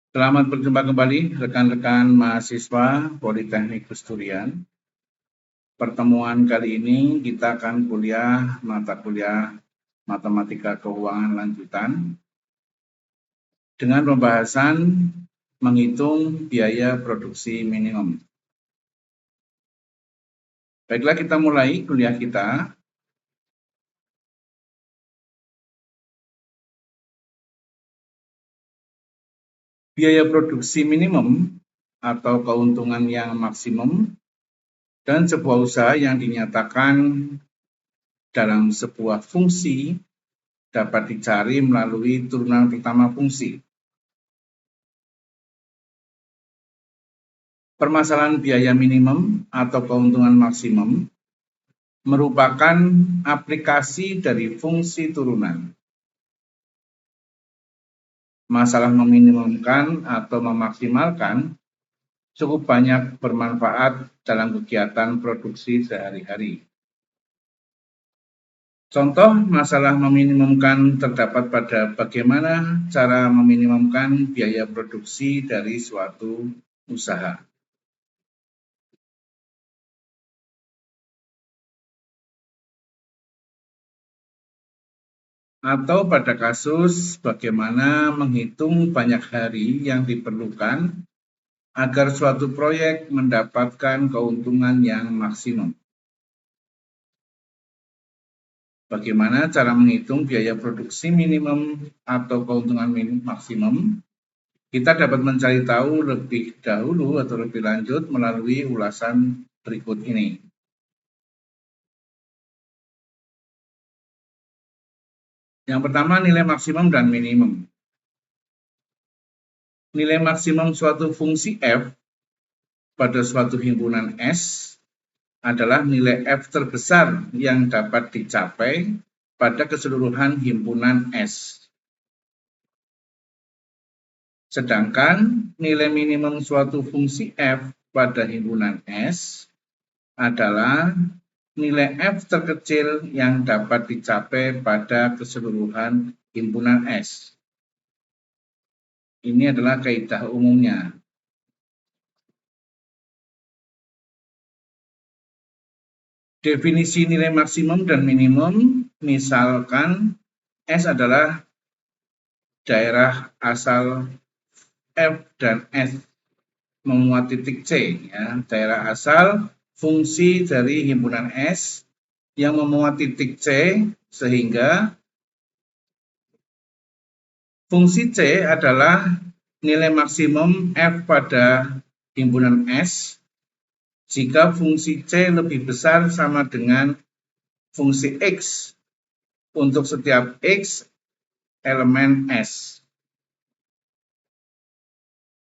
Selamat berjumpa kembali rekan-rekan mahasiswa Politeknik Gus-Durian. Pertemuan kali ini kita akan mata kuliah Matematika Keuangan Lanjutan dengan pembahasan menghitung biaya produksi minimum. Baiklah, kita mulai kuliah kita. Biaya produksi minimum atau keuntungan yang maksimum dan sebuah usaha yang dinyatakan dalam sebuah fungsi dapat dicari melalui turunan pertama fungsi. Permasalahan biaya minimum atau keuntungan maksimum merupakan aplikasi dari fungsi turunan. Masalah meminimumkan atau memaksimalkan cukup banyak bermanfaat dalam kegiatan produksi sehari-hari. Contoh masalah meminimumkan terdapat pada bagaimana cara meminimumkan biaya produksi dari suatu usaha. Atau pada kasus bagaimana menghitung banyak hari yang diperlukan agar suatu proyek mendapatkan keuntungan yang maksimum. Bagaimana cara menghitung biaya produksi minimum atau keuntungan maksimum? Kita dapat mencari tahu lebih dahulu atau lebih lanjut melalui ulasan berikut ini. Yang pertama, nilai maksimum dan minimum. Nilai maksimum suatu fungsi f pada suatu himpunan S adalah nilai f terbesar yang dapat dicapai pada keseluruhan himpunan S. Sedangkan nilai minimum suatu fungsi f pada himpunan S adalah nilai f terkecil yang dapat dicapai pada keseluruhan himpunan S. Ini adalah kaidah umumnya. Definisi nilai maksimum dan minimum, misalkan S adalah daerah asal F dan S memuat titik C, ya, daerah asal fungsi dari himpunan S yang memuat titik C, sehingga fungsi C adalah nilai maksimum F pada himpunan S jika fungsi C lebih besar sama dengan fungsi X untuk setiap X elemen S.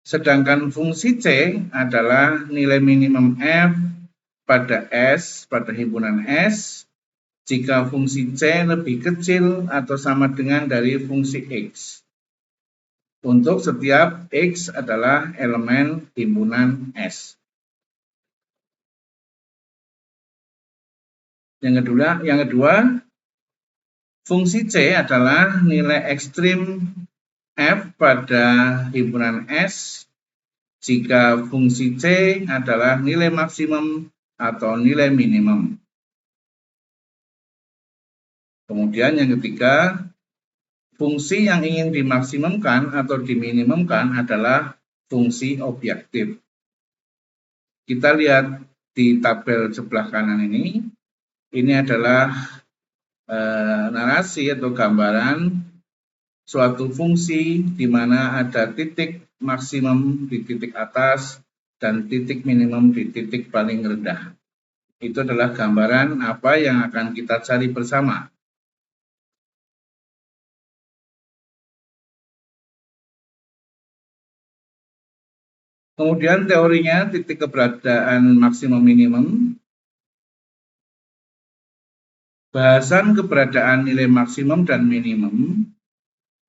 Sedangkan fungsi C adalah nilai minimum F pada S, pada himpunan S, jika fungsi C lebih kecil atau sama dengan dari fungsi X. Untuk setiap X adalah elemen himpunan S. Yang kedua, fungsi C adalah nilai ekstrim F pada himpunan S jika fungsi C adalah nilai maksimum atau nilai minimum. Kemudian yang ketiga, fungsi yang ingin dimaksimumkan atau diminimumkan adalah fungsi objektif. Kita lihat di tabel sebelah kanan ini. Ini adalah narasi atau gambaran suatu fungsi di mana ada titik maksimum di titik atas dan titik minimum di titik paling rendah. Itu adalah gambaran apa yang akan kita cari bersama. Kemudian teorinya titik keberadaan maksimum minimum. Bahasan keberadaan nilai maksimum dan minimum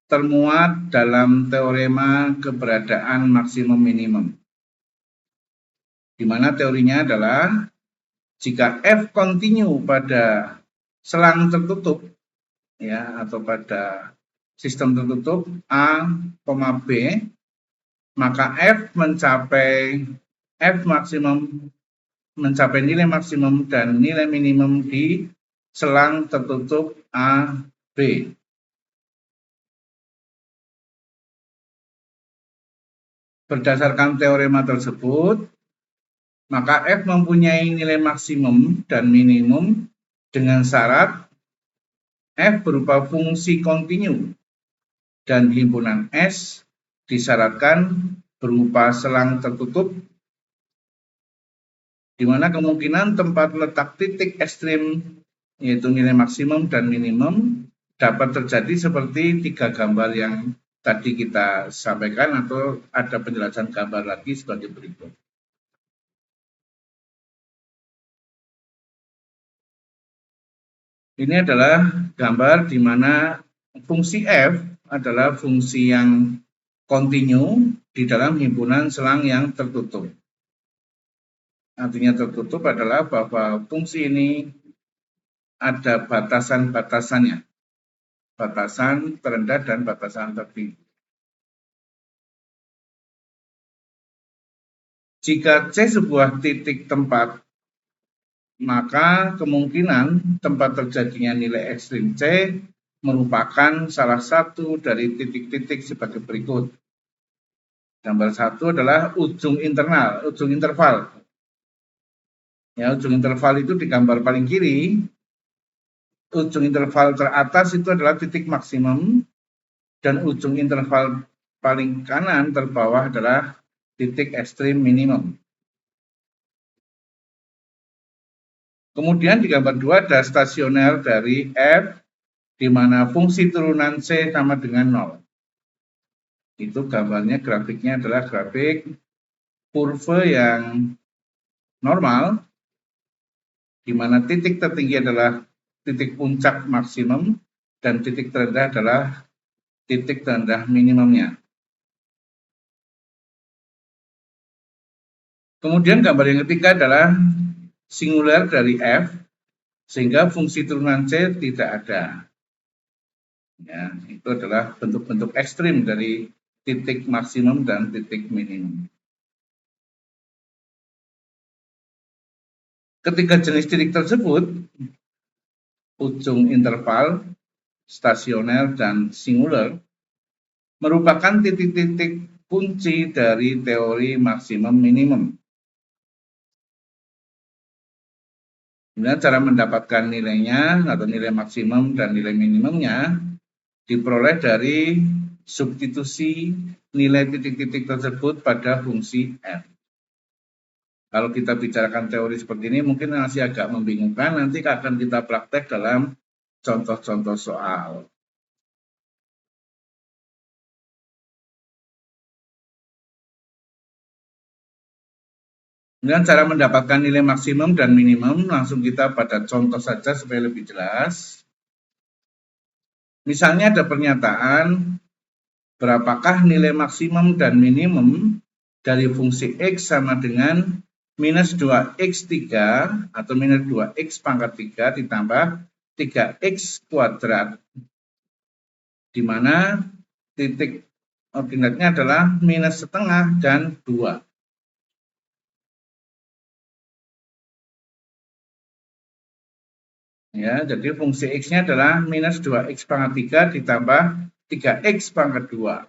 termuat dalam teorema keberadaan maksimum minimum. Di mana teorinya adalah jika F kontinu pada selang tertutup, ya, atau pada sistem tertutup A, B, maka F maksimum mencapai nilai maksimum dan nilai minimum di selang tertutup A, B. Berdasarkan teorema tersebut, maka F mempunyai nilai maksimum dan minimum dengan syarat F berupa fungsi kontinu dan himpunan S disyaratkan berupa selang tertutup, di mana kemungkinan tempat letak titik ekstrim yaitu nilai maksimum dan minimum dapat terjadi seperti 3 gambar yang tadi kita sampaikan, atau ada penjelasan gambar lagi sebagai berikut. Ini adalah gambar di mana fungsi F adalah fungsi yang kontinu di dalam himpunan selang yang tertutup. Artinya tertutup adalah bahwa fungsi ini ada batasan-batasannya, batasan terendah dan batasan tertinggi. Jika C sebuah titik tempat, maka kemungkinan tempat terjadinya nilai ekstrim C merupakan salah satu dari titik-titik sebagai berikut. Gambar 1 adalah ujung interval. Ya, ujung interval itu di gambar paling kiri. Ujung interval teratas itu adalah titik maksimum, dan ujung interval paling kanan terbawah adalah titik ekstrim minimum. Kemudian di gambar 2 ada stasioner dari F, di mana fungsi turunan C sama dengan 0. Itu gambarnya, grafiknya adalah grafik kurva yang normal, di mana titik tertinggi adalah titik puncak maksimum dan titik terendah adalah titik terendah minimumnya. Kemudian gambar yang ketiga adalah singular dari F, sehingga fungsi turunan C tidak ada. Ya, itu adalah bentuk-bentuk ekstrim dari titik maksimum dan titik minimum. Ketiga jenis titik tersebut, ujung interval, stasioner, dan singular, merupakan titik-titik kunci dari teori maksimum minimum. Kemudian cara mendapatkan nilainya atau nilai maksimum dan nilai minimumnya diperoleh dari substitusi nilai titik-titik tersebut pada fungsi F. Kalau kita bicarakan teori seperti ini mungkin masih agak membingungkan, nanti akan kita praktek dalam contoh-contoh soal. Dengan cara mendapatkan nilai maksimum dan minimum, langsung kita pada contoh saja supaya lebih jelas. Misalnya ada pernyataan, berapakah nilai maksimum dan minimum dari fungsi X sama dengan minus 2x3 atau minus 2x pangkat 3 ditambah 3x kuadrat, di mana titik ordinatnya adalah minus setengah dan 2. Ya, jadi fungsi X-nya adalah minus 2x pangkat 3 ditambah 3x pangkat 2.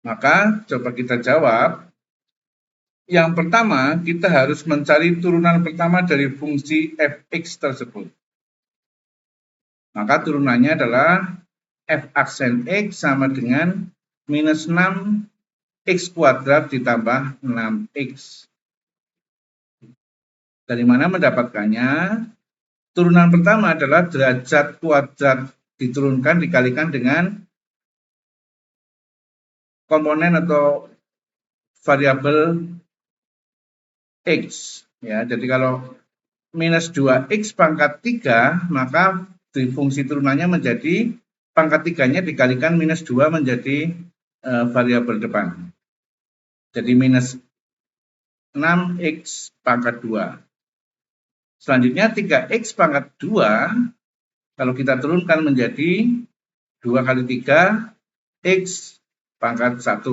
Maka coba kita jawab. Yang pertama, kita harus mencari turunan pertama dari fungsi fx tersebut. Maka turunannya adalah f aksen x sama dengan minus 6x kuadrat ditambah 6x. Dari mana mendapatkannya? Turunan pertama adalah derajat kuadrat diturunkan dikalikan dengan komponen atau variabel X. Ya, jadi kalau minus 2x pangkat 3, maka di fungsi turunannya menjadi pangkat 3-nya dikalikan minus 2 menjadi variabel depan. Jadi minus 6x pangkat 2. Selanjutnya 3x pangkat 2, kalau kita turunkan menjadi 2 kali 3, x pangkat 1.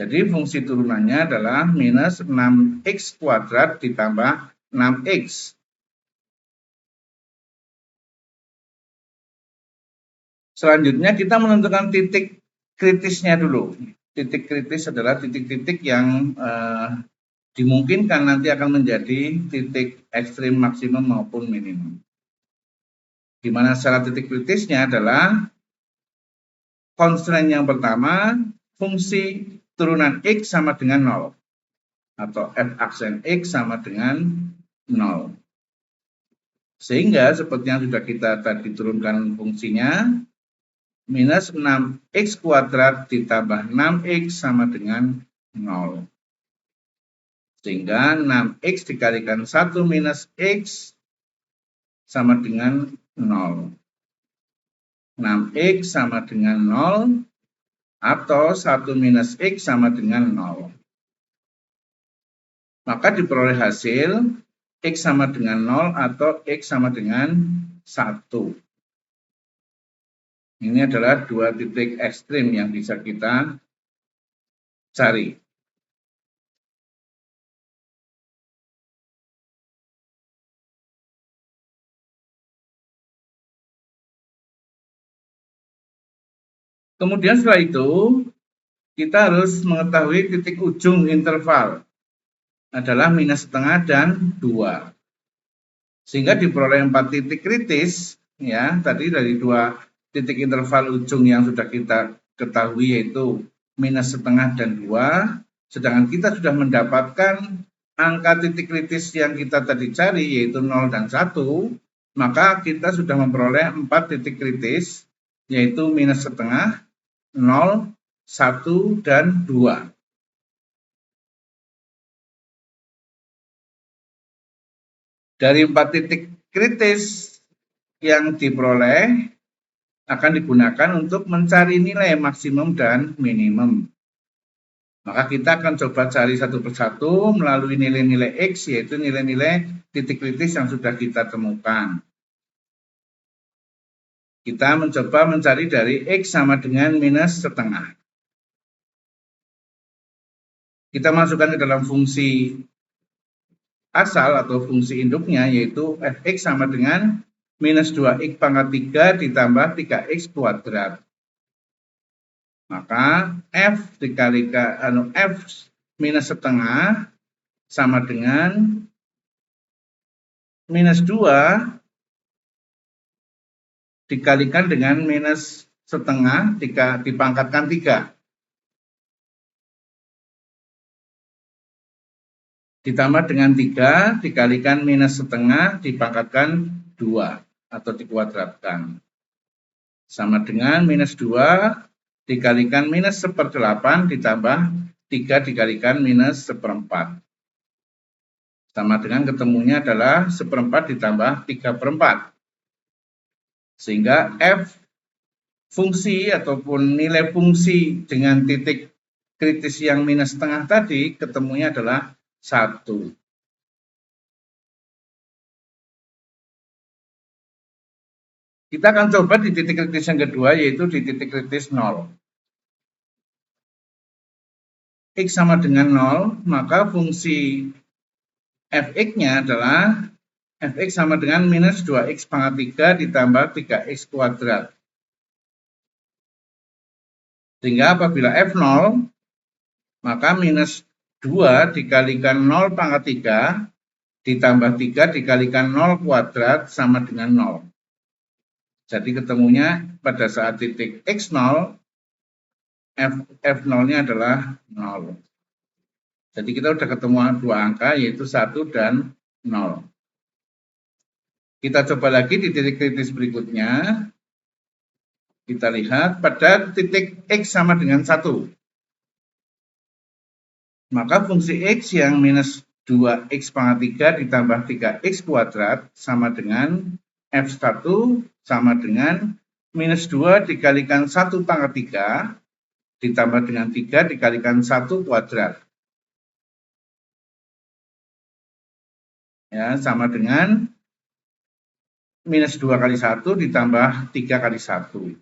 Jadi fungsi turunannya adalah minus 6x kuadrat ditambah 6x. Selanjutnya kita menentukan titik kritisnya dulu. Titik kritis adalah titik-titik yang dimungkinkan nanti akan menjadi titik ekstrim maksimum maupun minimum. Di mana secara titik kritisnya adalah constraint yang pertama, fungsi turunan x sama dengan 0. Atau f aksen x sama dengan 0. Sehingga seperti yang sudah kita tadi turunkan fungsinya, minus 6x kuadrat ditambah 6x sama dengan 0. Sehingga 6x dikalikan 1 minus x sama dengan 0. 6x sama dengan 0 atau 1 minus x sama dengan 0. Maka diperoleh hasil x sama dengan 0 atau x sama dengan 1. Ini adalah dua titik ekstrim yang bisa kita cari. Kemudian setelah itu, kita harus mengetahui titik ujung interval adalah minus setengah dan 2. Sehingga diperoleh 4 titik kritis, ya, tadi dari 2 titik interval ujung yang sudah kita ketahui yaitu minus setengah dan 2, sedangkan kita sudah mendapatkan angka titik kritis yang kita tadi cari yaitu 0 dan 1, maka kita sudah memperoleh 4 titik kritis yaitu minus setengah, 0, 1, dan 2. Dari 4 titik kritis yang diperoleh akan digunakan untuk mencari nilai maksimum dan minimum. Maka kita akan coba cari satu persatu melalui nilai-nilai X, yaitu nilai-nilai titik kritis yang sudah kita temukan. Kita mencoba mencari dari X sama dengan minus setengah. Kita masukkan ke dalam fungsi asal atau fungsi induknya, yaitu fx sama dengan minus 2x pangkat 3 ditambah 3x kuadrat. Maka f dikalikan f minus setengah sama dengan minus 2 dikalikan dengan minus setengah dipangkatkan 3. Ditambah dengan 3 dikalikan minus setengah dipangkatkan 2 atau dikuadratkan. Sama dengan minus 2 dikalikan minus 1/8 ditambah 3 dikalikan minus 1/4. Sama dengan ketemunya adalah 1/4 ditambah 3/4. Sehingga f fungsi ataupun nilai fungsi dengan titik kritis yang minus setengah tadi ketemunya adalah 1. Kita akan coba di titik kritis yang kedua, yaitu di titik kritis 0. X sama dengan 0, maka fungsi fx-nya adalah fx sama dengan minus 2x pangkat 3 ditambah 3x kuadrat. Sehingga apabila f0, maka minus 2 dikalikan 0 pangkat 3 ditambah 3 dikalikan 0 kuadrat sama dengan 0. Jadi ketemunya pada saat titik x0, f0-nya adalah 0. Jadi kita sudah ketemu dua angka yaitu 1 dan 0. Kita coba lagi di titik kritis berikutnya. Kita lihat pada titik x sama dengan 1. Maka fungsi x yang minus 2x pangkat 3 ditambah 3x kuadrat sama dengan f1 sama dengan minus 2 dikalikan 1 pangkat 3 ditambah dengan 3 dikalikan 1 kuadrat. Ya, sama dengan minus 2 kali 1 ditambah 3 kali 1.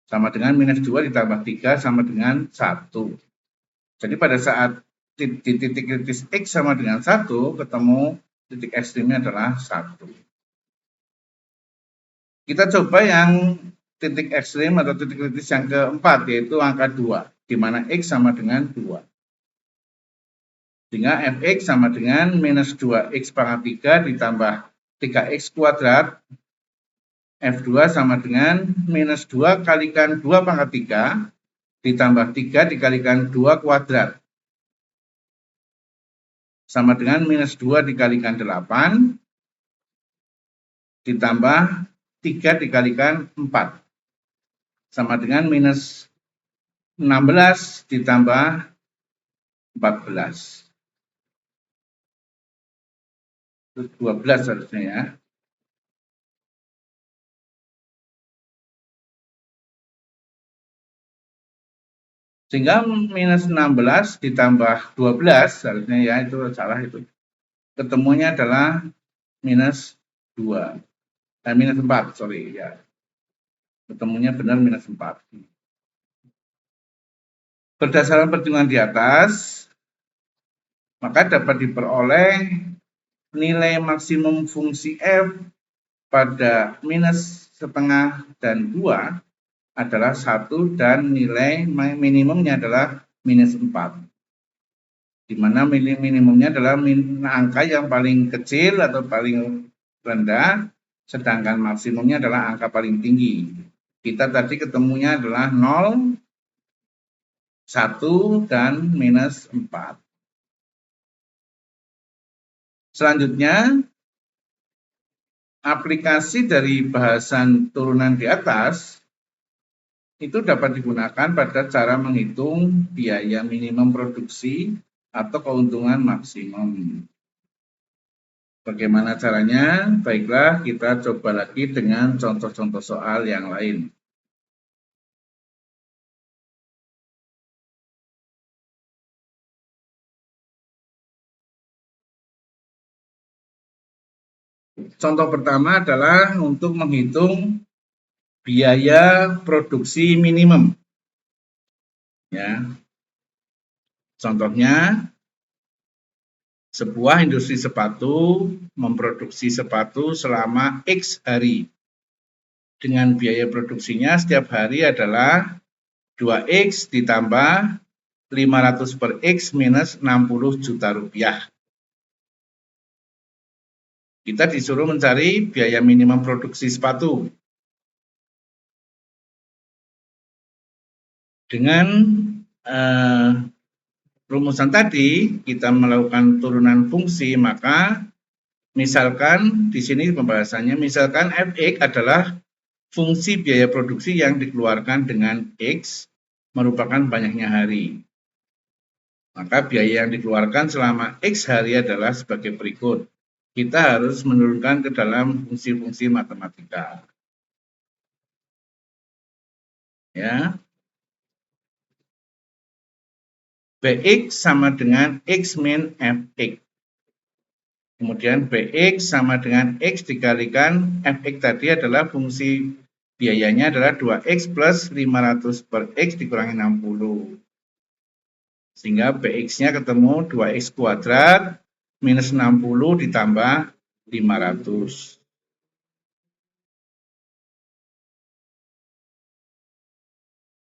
sama dengan minus 2 ditambah 3 sama dengan 1. Jadi pada saat di titik kritis X sama dengan 1, ketemu titik ekstrimnya adalah 1. Kita coba yang titik ekstrim atau titik kritis yang keempat, yaitu angka 2, di mana X sama dengan 2. Sehingga Fx sama dengan minus 2X pangkat 3 ditambah 3X kuadrat. F2 sama dengan minus 2 kalikan 2 pangkat 3 ditambah 3 dikalikan 2 kuadrat. Sama dengan minus 2 dikalikan 8 ditambah 3 dikalikan 4. Sama dengan minus 16 ditambah 14. 12 harusnya ya. Sehingga minus 16 ditambah 12 harusnya ya, itu salah itu. Ketemunya adalah minus 2. Minus 4, sorry ya. Ketemunya benar minus 4. Berdasarkan perhitungan di atas, maka dapat diperoleh nilai maksimum fungsi f pada minus setengah dan 2 adalah 1 dan nilai minimumnya adalah minus 4. Di mana minimumnya adalah angka yang paling kecil atau paling rendah, sedangkan maksimumnya adalah angka paling tinggi. Kita tadi ketemunya adalah 0, 1, dan minus 4. Selanjutnya, aplikasi dari bahasan turunan di atas itu dapat digunakan pada cara menghitung biaya minimum produksi atau keuntungan maksimum. Bagaimana caranya? Baiklah, kita coba lagi dengan contoh-contoh soal yang lain. Contoh pertama adalah untuk menghitung biaya produksi minimum. Ya. Contohnya, sebuah industri sepatu memproduksi sepatu selama X hari. Dengan biaya produksinya setiap hari adalah 2X ditambah 500 per X minus 60 juta rupiah. Kita disuruh mencari biaya minimum produksi sepatu. Dengan rumusan tadi, kita melakukan turunan fungsi, maka misalkan di sini pembahasannya, misalkan Fx adalah fungsi biaya produksi yang dikeluarkan dengan X merupakan banyaknya hari. Maka biaya yang dikeluarkan selama X hari adalah sebagai berikut. Kita harus menurunkan ke dalam fungsi-fungsi matematika. Ya. Bx sama dengan X min Fx. Kemudian Bx sama dengan X dikalikan Fx tadi adalah fungsi biayanya adalah 2X plus 500 per X dikurangi 60. Sehingga Bx-nya ketemu 2X kuadrat minus 60 ditambah 500.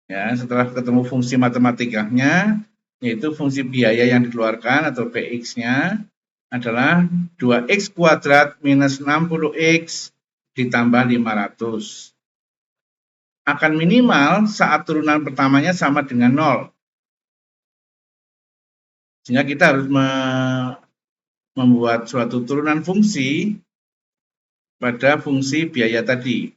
Ya, setelah ketemu fungsi matematikanya, yaitu fungsi biaya yang dikeluarkan atau Bx-nya adalah 2X kuadrat minus 60X ditambah 500. Akan minimal saat turunan pertamanya sama dengan 0. Sehingga kita harus membuat suatu turunan fungsi pada fungsi biaya tadi.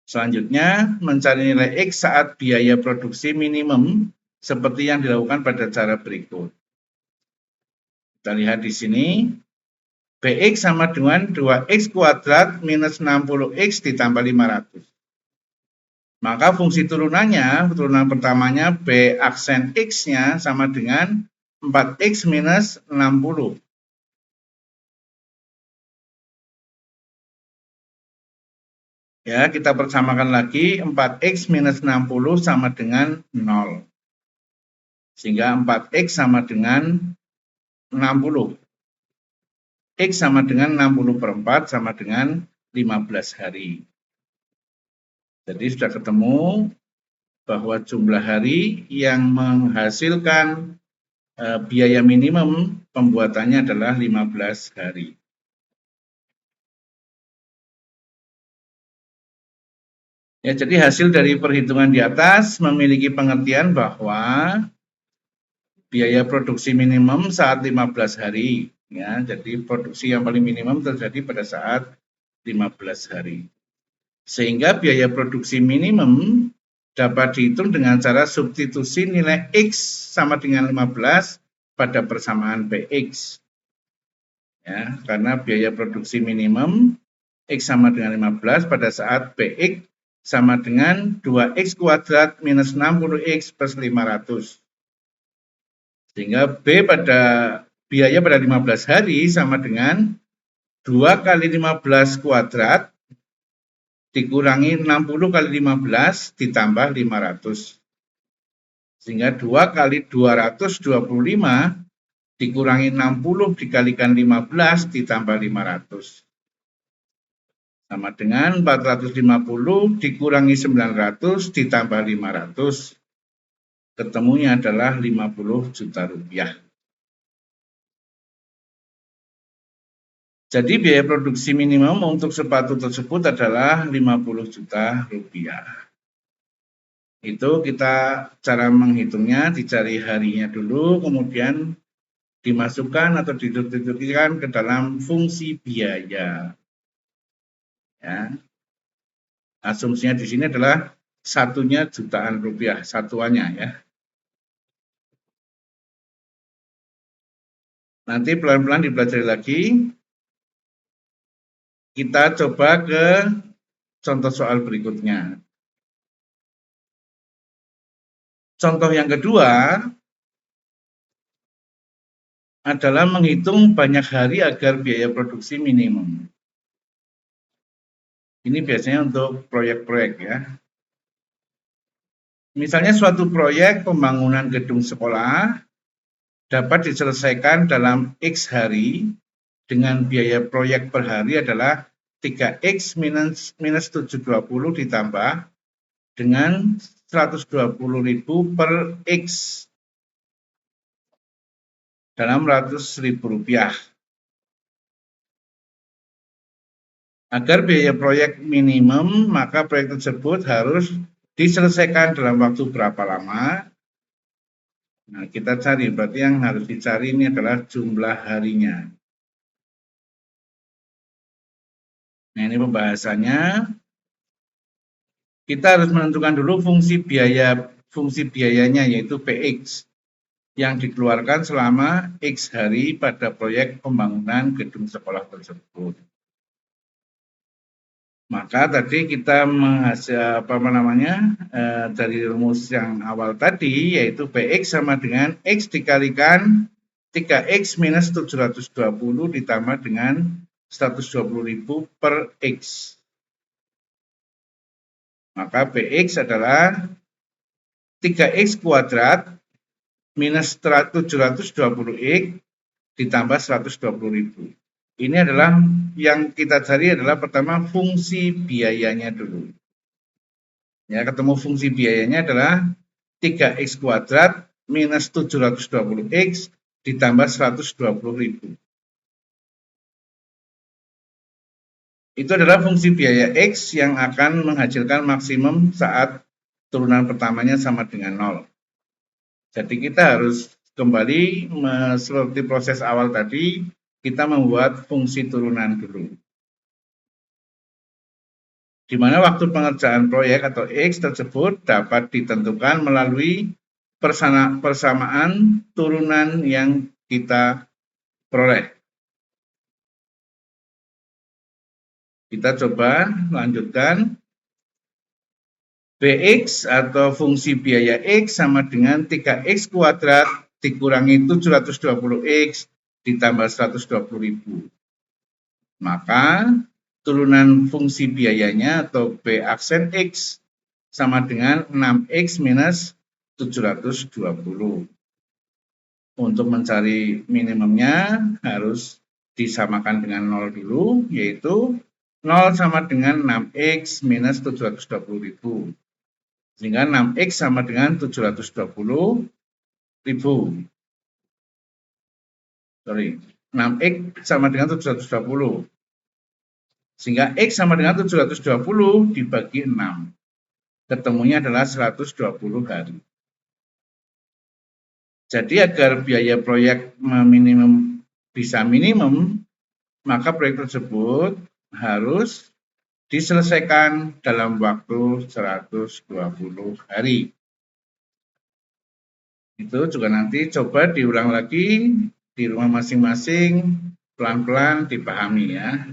Selanjutnya, mencari nilai X saat biaya produksi minimum seperti yang dilakukan pada cara berikut. Kita lihat di sini, Bx sama dengan 2X kuadrat minus 60X ditambah 500. Maka fungsi turunannya, turunan pertamanya B aksen X-nya sama dengan 4X minus 60. Ya, kita persamakan lagi, 4X minus 60 sama dengan 0. Sehingga 4X sama dengan 60. X sama dengan 60 per 4 sama dengan 15 hari. Jadi sudah ketemu bahwa jumlah hari yang menghasilkan biaya minimum pembuatannya adalah 15 hari. Ya, jadi hasil dari perhitungan di atas memiliki pengertian bahwa biaya produksi minimum saat 15 hari. Ya, jadi produksi yang paling minimum terjadi pada saat 15 hari. Sehingga biaya produksi minimum dapat dihitung dengan cara substitusi nilai X sama dengan 15 pada persamaan PX. Ya, karena biaya produksi minimum X sama dengan 15 pada saat PX sama dengan 2X kuadrat minus 60X plus 500. Sehingga B pada biaya pada 15 hari sama dengan 2 kali 15 kuadrat dikurangi 60 kali 15 ditambah 500. Sehingga 2 kali 225 dikurangi 60 dikalikan 15 ditambah 500. Sama dengan 450 dikurangi 900 ditambah 500. Ketemunya adalah 50 juta rupiah. Jadi biaya produksi minimum untuk sepatu tersebut adalah 50 juta rupiah. Itu kita cara menghitungnya, dicari harinya dulu, kemudian dimasukkan atau didudukkan ke dalam fungsi biaya. Ya. Asumsinya di sini adalah satunya jutaan rupiah, satuannya ya. Nanti pelan-pelan dipelajari lagi. Kita coba ke contoh soal berikutnya. Contoh yang kedua adalah menghitung banyak hari agar biaya produksi minimum. Ini biasanya untuk proyek-proyek ya. Misalnya suatu proyek pembangunan gedung sekolah dapat diselesaikan dalam X hari dengan biaya proyek per hari adalah 3X minus 720 ditambah dengan 120.000 per X dalam Rp100.000. Agar biaya proyek minimum, maka proyek tersebut harus diselesaikan dalam waktu berapa lama. Nah, kita cari, berarti yang harus dicari ini adalah jumlah harinya. Nah, ini pembahasannya. Kita harus menentukan dulu fungsi biayanya, yaitu PX, yang dikeluarkan selama X hari pada proyek pembangunan gedung sekolah tersebut. Maka tadi kita menghasil dari rumus yang awal tadi, yaitu PX sama dengan X dikalikan 3X minus 720 ditambah dengan 120.000 per X. Maka PX adalah 3X kuadrat minus 720X ditambah 120.000. Ini adalah yang kita cari adalah pertama fungsi biayanya dulu. Ya, ketemu fungsi biayanya adalah 3X kuadrat minus 720X ditambah 120.000. Itu adalah fungsi biaya X yang akan menghasilkan maksimum saat turunan pertamanya sama dengan 0. Jadi kita harus kembali seperti proses awal tadi, kita membuat fungsi turunan dulu. Di mana waktu pengerjaan proyek atau X tersebut dapat ditentukan melalui persamaan turunan yang kita peroleh. Kita coba lanjutkan. Bx atau fungsi biaya X sama dengan 3X kuadrat dikurangi 720X ditambah 120.000. Maka turunan fungsi biayanya atau B aksen X sama dengan 6X minus 720. Untuk mencari minimumnya harus disamakan dengan 0 dulu, yaitu 0 sama dengan 6X minus 720.000. Sehingga 6X sama dengan 720.000. 6X sama dengan 720. Sehingga X sama dengan 720 dibagi 6. Ketemunya adalah 120 hari. Jadi agar biaya proyek bisa minimum, maka proyek tersebut harus diselesaikan dalam waktu 120 hari. Itu juga nanti coba diulang lagi di rumah masing-masing, pelan-pelan dipahami ya.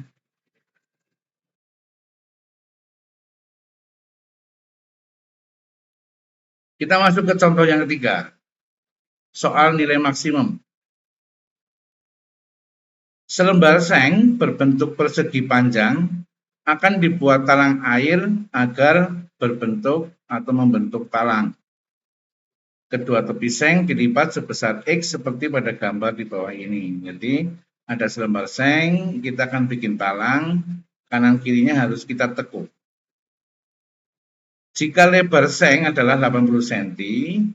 Kita masuk ke contoh yang ketiga, soal nilai maksimum. Selembar seng berbentuk persegi panjang akan dibuat talang air agar berbentuk atau membentuk talang. Kedua tepi seng dilipat sebesar X seperti pada gambar di bawah ini. Jadi ada selembar seng, kita akan bikin talang, kanan kirinya harus kita tekuk. Jika lebar seng adalah 80 cm,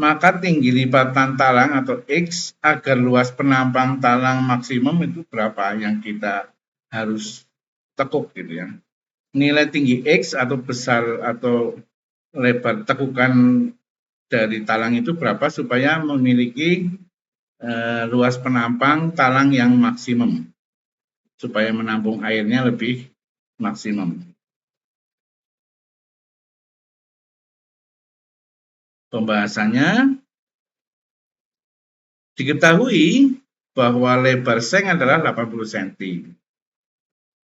maka tinggi lipatan talang atau X agar luas penampang talang maksimum itu berapa yang kita harus tekuk gitu ya. Nilai tinggi X atau besar atau lebar tekukan dari talang itu berapa supaya memiliki luas penampang talang yang maksimum, supaya menampung airnya lebih maksimum. Pembahasannya, diketahui bahwa lebar seng adalah 80 cm.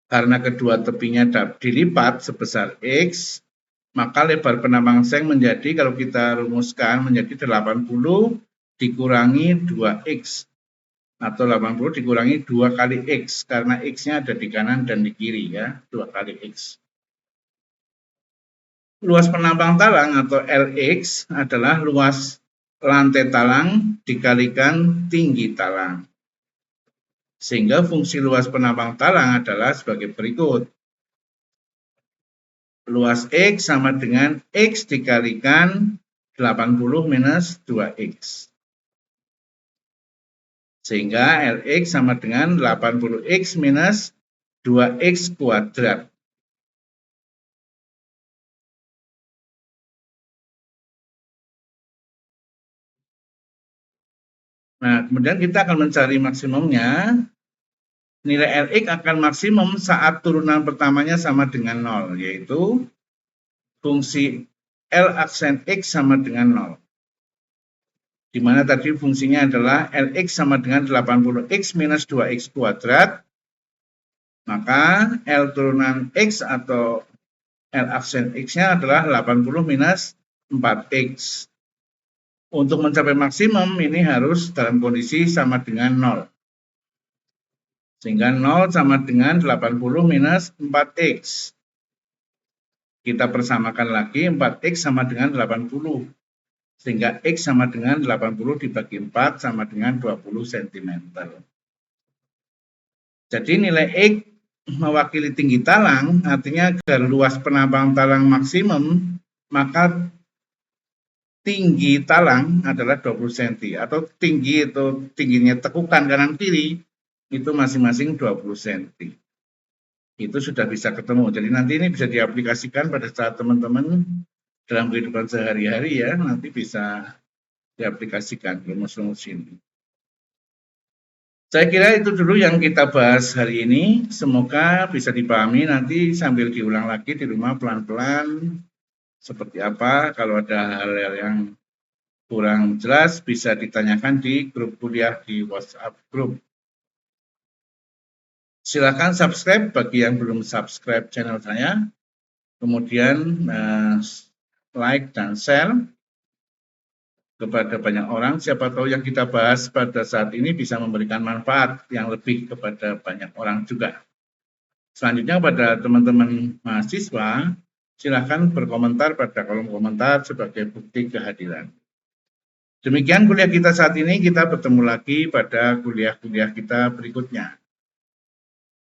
Karena kedua tepinya dilipat sebesar X, maka lebar penampang seng menjadi, kalau kita rumuskan, menjadi 80 dikurangi 2X. Atau 80 dikurangi 2 kali X, karena X-nya ada di kanan dan di kiri ya, 2 kali X. Luas penampang talang atau Lx adalah luas lantai talang dikalikan tinggi talang. Sehingga fungsi luas penampang talang adalah sebagai berikut. Luas X sama dengan X dikalikan 80 minus 2X. Sehingga Lx sama dengan 80X minus 2X kuadrat. Nah, kemudian kita akan mencari maksimumnya. Nilai Lx akan maksimum saat turunan pertamanya sama dengan 0, yaitu fungsi L aksen X sama dengan 0. Di mana tadi fungsinya adalah Lx sama dengan 80X minus 2X kuadrat. Maka L turunan X atau L aksen X-nya adalah 80 minus 4X. Untuk mencapai maksimum ini harus dalam kondisi sama dengan 0. Sehingga 0 sama dengan 80 minus 4X. Kita persamakan lagi, 4X sama dengan 80. Sehingga X sama dengan 80 dibagi 4 sama dengan 20 cm. Jadi nilai X mewakili tinggi talang, artinya agar luas penampang talang maksimum, maka tinggi talang adalah 20 cm. Atau tingginya tekukan kanan kiri, itu masing-masing 20 cm. Itu sudah bisa ketemu. Jadi nanti ini bisa diaplikasikan pada saat teman-teman dalam kehidupan sehari-hari ya, nanti bisa diaplikasikan rumus-rumus ini. Saya kira itu dulu yang kita bahas hari ini. Semoga bisa dipahami, nanti sambil diulang lagi di rumah pelan-pelan seperti apa. Kalau ada hal-hal yang kurang jelas bisa ditanyakan di grup kuliah di WhatsApp group. Silakan subscribe bagi yang belum subscribe channel saya. Kemudian like dan share kepada banyak orang. Siapa tahu yang kita bahas pada saat ini bisa memberikan manfaat yang lebih kepada banyak orang juga. Selanjutnya pada teman-teman mahasiswa, silakan berkomentar pada kolom komentar sebagai bukti kehadiran. Demikian kuliah kita saat ini, kita bertemu lagi pada kuliah-kuliah kita berikutnya.